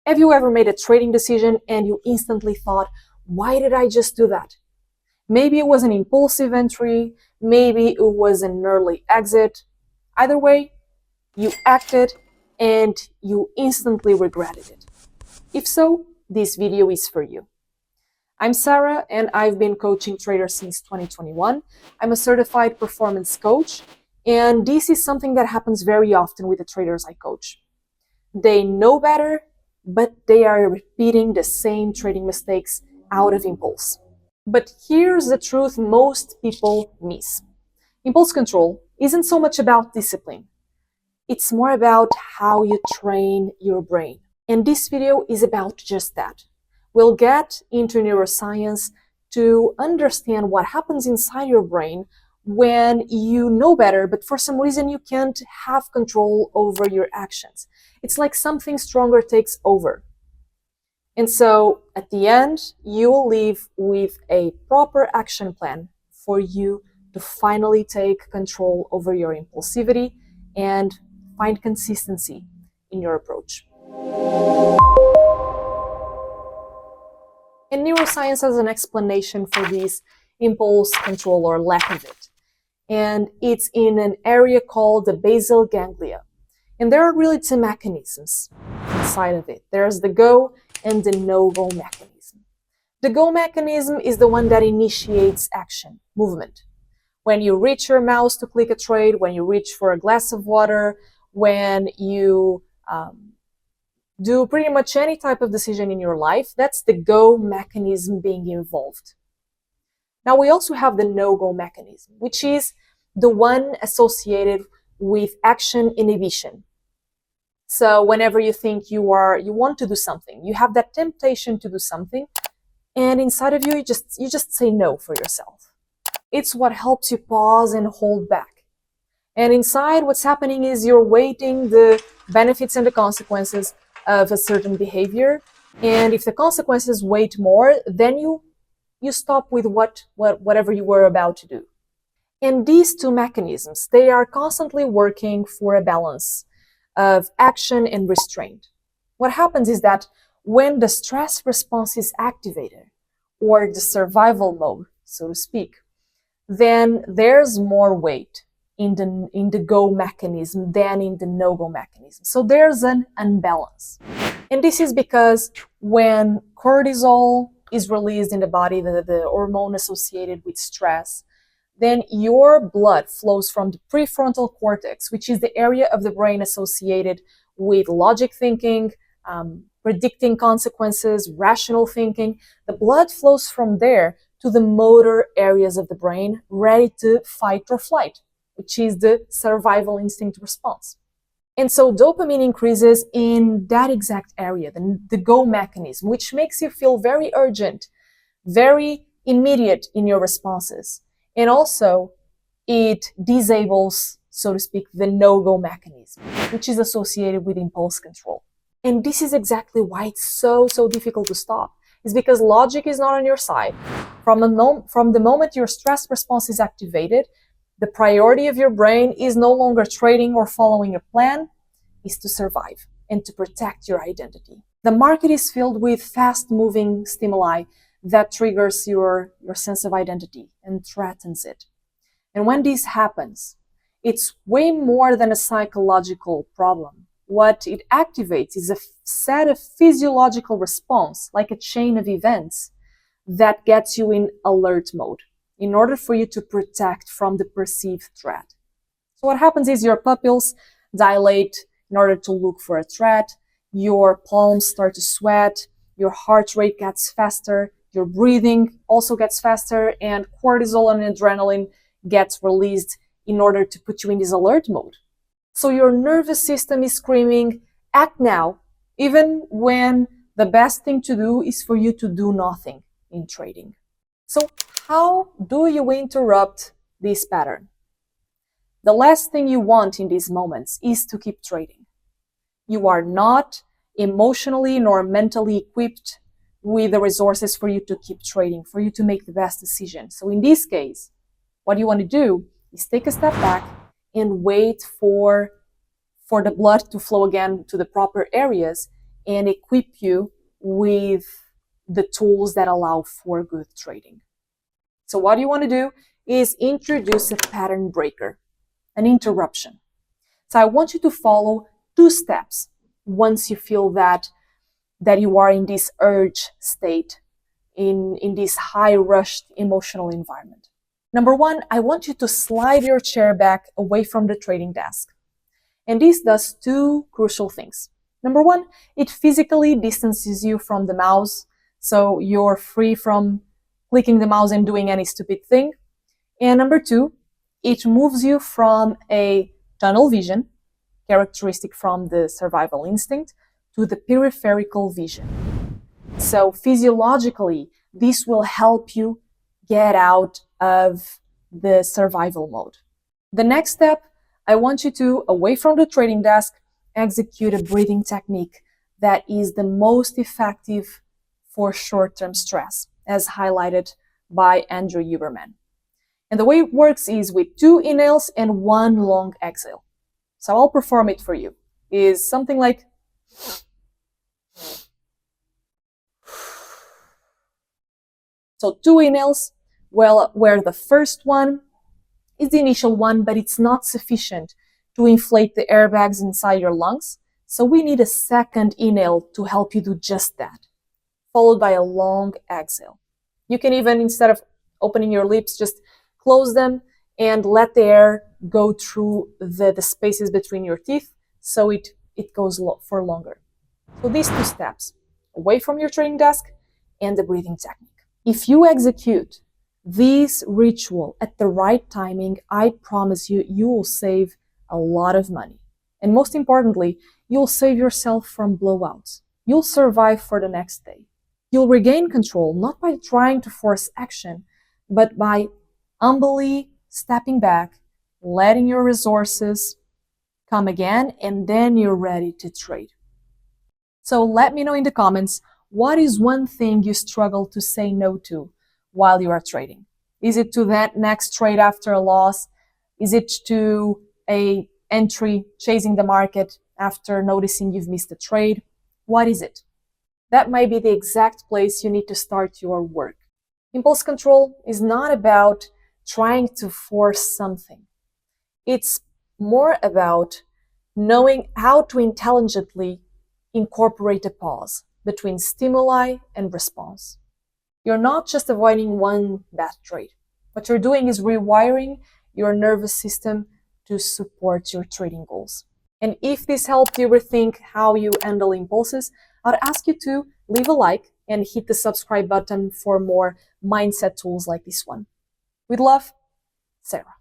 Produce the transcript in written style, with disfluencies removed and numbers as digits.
Have you ever made a trading decision and you instantly thought, why did I just do that? Maybe it was an impulsive entry, maybe it was an early exit. Either way, you acted and you instantly regretted it. If so, this video is for you. I'm Sara and I've been coaching traders since 2021. I'm a certified performance coach, and this is something that happens very often with the traders I coach. They know better, but they are repeating the same trading mistakes out of impulse. But here's the truth most people miss. Impulse control isn't so much about discipline. It's more about how you train your brain. And this video is about just that. We'll get into neuroscience to understand what happens inside your brain when you know better, but for some reason you can't have control over your actions. It's like something stronger takes over. And so at the end, you will leave with a proper action plan for you to finally take control over your impulsivity and find consistency in your approach. And neuroscience has an explanation for this impulse control or lack of it. And it's in an area called the basal ganglia. And there are really two mechanisms inside of it. There's the go and the no-go mechanism. The go mechanism is the one that initiates action, movement. When you reach your mouse to click a trade, when you reach for a glass of water, when you do pretty much any type of decision in your life, that's the go mechanism being involved. Now we also have the no-go mechanism, which is the one associated with action inhibition. So whenever you think you want to do something, you have that temptation to do something, and inside of you, you just say no for yourself. It's what helps you pause and hold back. And inside, what's happening is you're weighting the benefits and the consequences of a certain behavior. And if the consequences weigh more, then you stop with whatever you were about to do. And these two mechanisms, they are constantly working for a balance of action and restraint. What happens is that when the stress response is activated, or the survival mode, so to speak, then there's more weight in the go mechanism than in the no-go mechanism. So there's an unbalance. And this is because when cortisol is released in the body, the hormone associated with stress, then your blood flows from the prefrontal cortex, which is the area of the brain associated with logic thinking, predicting consequences, rational thinking. The blood flows from there to the motor areas of the brain, ready to fight or flight, which is the survival instinct response. And so dopamine increases in that exact area, the go mechanism, which makes you feel very urgent, very immediate in your responses. And also, it disables, so to speak, the no-go mechanism, which is associated with impulse control. And this is exactly why it's so difficult to stop. It's because logic is not on your side. From the moment your stress response is activated, the priority of your brain is no longer trading or following a plan, is to survive and to protect your identity. The market is filled with fast-moving stimuli that triggers your sense of identity and threatens it. And when this happens, it's way more than a psychological problem. What it activates is a set of physiological response, like a chain of events, that gets you in alert mode in order for you to protect from the perceived threat. So what happens is your pupils dilate in order to look for a threat, your palms start to sweat, your heart rate gets faster, your breathing also gets faster, and cortisol and adrenaline gets released in order to put you in this alert mode. So your nervous system is screaming, act now, even when the best thing to do is for you to do nothing in trading. So how do you interrupt this pattern? The last thing you want in these moments is to keep trading. You are not emotionally nor mentally equipped with the resources for you to keep trading, for you to make the best decision. So in this case, what you want to do is take a step back and wait for the blood to flow again to the proper areas and equip you with the tools that allow for good trading. So what you want to do is introduce a pattern breaker, an interruption. So I want you to follow 2 steps once you feel that you are in this urge state, in this high rushed emotional environment. Number 1, I want you to slide your chair back away from the trading desk. And this does 2 crucial things. Number 1, it physically distances you from the mouse, so you're free from clicking the mouse and doing any stupid thing. And number 2, it moves you from a tunnel vision, characteristic from the survival instinct, to the peripheral vision. So physiologically, this will help you get out of the survival mode. The next step, I want you to, away from the trading desk, execute a breathing technique that is the most effective for short-term stress, as highlighted by Andrew Huberman. And the way it works is with 2 inhales and 1 long exhale. So I'll perform it for you. Is something like so 2 inhales, well, where the first one is the initial one, but it's not sufficient to inflate the airbags inside your lungs. So we need a second inhale to help you do just that, followed by a long exhale. You can even, instead of opening your lips, just close them and let the air go through the spaces between your teeth, so it goes for longer. So these 2 steps, away from your trading desk and the breathing technique. If you execute this ritual at the right timing, I promise you, you will save a lot of money. And most importantly, you'll save yourself from blowouts. You'll survive for the next day. You'll regain control, not by trying to force action, but by humbly stepping back, letting your resources come again, and then you're ready to trade. So let me know in the comments, what is one thing you struggle to say no to while you are trading? Is it to that next trade after a loss? Is it to a entry chasing the market after noticing you've missed a trade? What is it? That might be the exact place you need to start your work. Impulse control is not about trying to force something. It's more about knowing how to intelligently incorporate a pause between stimuli and response. You're not just avoiding one bad trade. What you're doing is rewiring your nervous system to support your trading goals. And if this helped you rethink how you handle impulses, I'd ask you to leave a like and hit the subscribe button for more mindset tools like this one. With love, Sara.